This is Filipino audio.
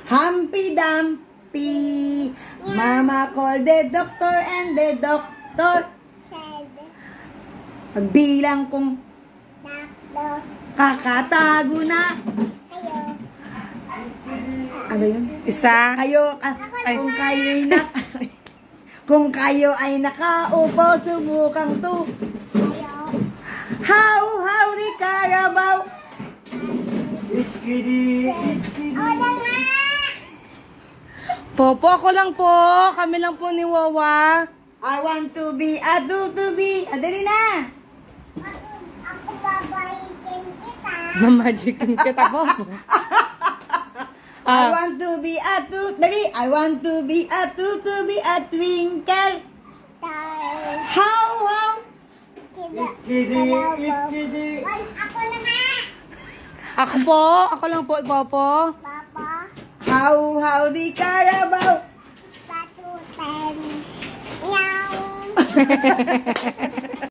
Humpy Dumpy. Mama called the doctor and the doctor Said, pagbilang kong Doctor, kakatago na. kayo. Ano yun? Isa. Kayo, kung kayo ay nakaupo, subukang to. Kayo. How di Carabao. O na nga! Popo, ako lang po. Kami lang po ni Wawa. I want to be, I do to be. Dali na. Ako babalikin kita. Mamagicin kita po. I want to be a dali. I want to be a twinkle. Star. How. Kida. Ako na nga! Ako po. Ako lang po, Popo. Papa, How di Carabao. patuten. Meow.